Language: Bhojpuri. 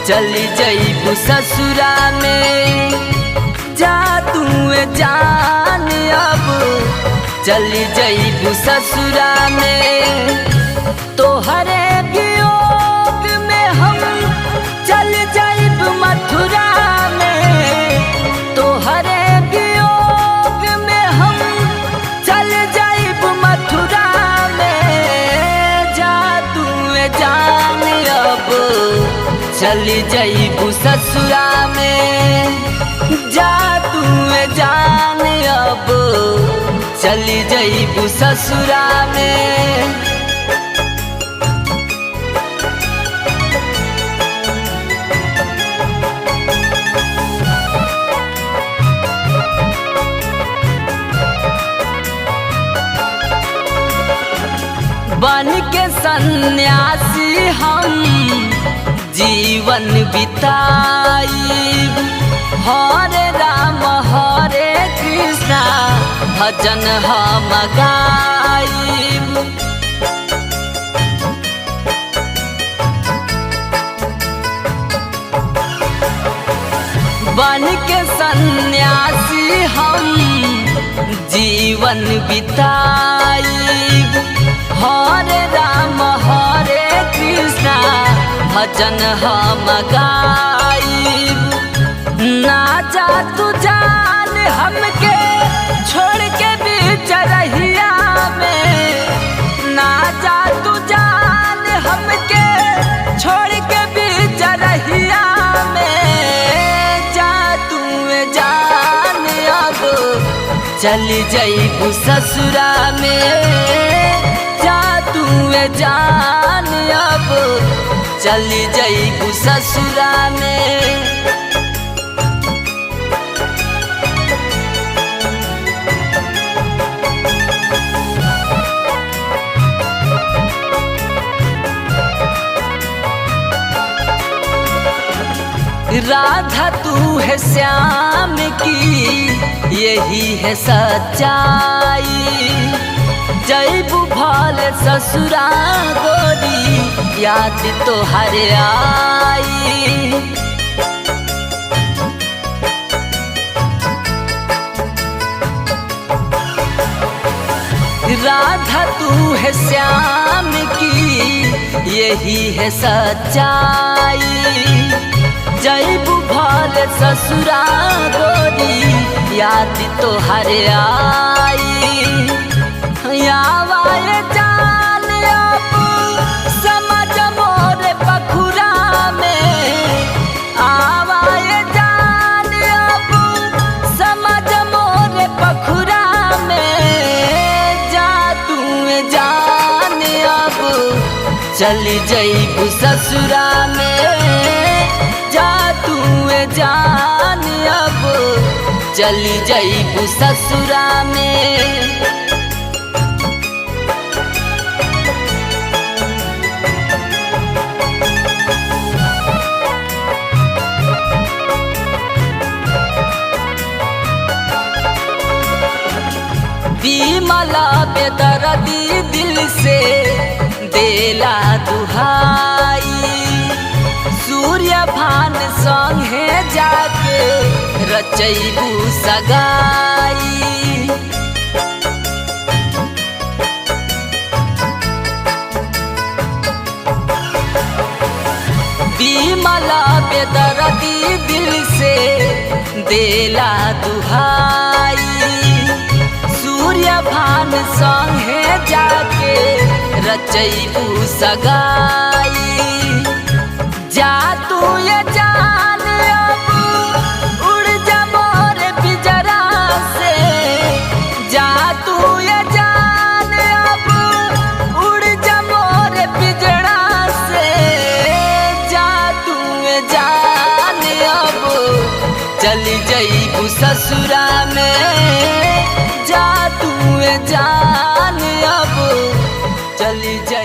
चली जईबू ससुरा में, जा तू जान अब चली जईबू ससुरा में। तोहरे वियोग में हम चल जाइब मथुरा में, तोहरे वियोग में हम चल जाइब मथुरा में। जा तू जान अब चली जईबू ससुरा में, जा तू जान अब चली जईबू ससुरा में। बन के सन्यासी हम जीवन बिताइब, हरे राम हरे कृष्णा भजन हम गाइब। बन के सन्यासी हम जीवन बिताइब, हरे राम हरे कृष्णा भजन हम गाइब। ना जा तू जान हमके छोड़ के बीच रहिया में, ना जा तू जान हमके छोड़ के बीच रहिया में। जा तू जान अब चली जईबू ससुरा में, जा तू जान अब चली जईबू ससुरा में। राधा तू है श्याम की यही है सच्चाई, जईबू भले ससुरा गोरी याद तो हरे आई। राधा तू है श्याम की यही है सच्चाई, जईबू भले ससुरा गोरी याद तो हरे आई। आवाए जान अब समझ मोर पखुरा में, आवाए जान अब समझ मोर पखुरा में। जा तू जान अब चली जईबू ससुरा में, जा तू जान अब चली जईबू ससुरा में। विमला बेदर्दी दिल से देला दुहाई, सूर्य भान संगे जाके रचईबू सगाई। विमला बेदर्दी दिल से देला दुहाई, सूर्य भान संगे जाके रचईबू सगाई। जा तू जान अब उड़ जा मोर पिंजरा से, जा तू जान अब उड़ जा मोर पिंजरा से। जा तू जान अब चली जईबू ससुरा में, जा तू जान अब चली जा।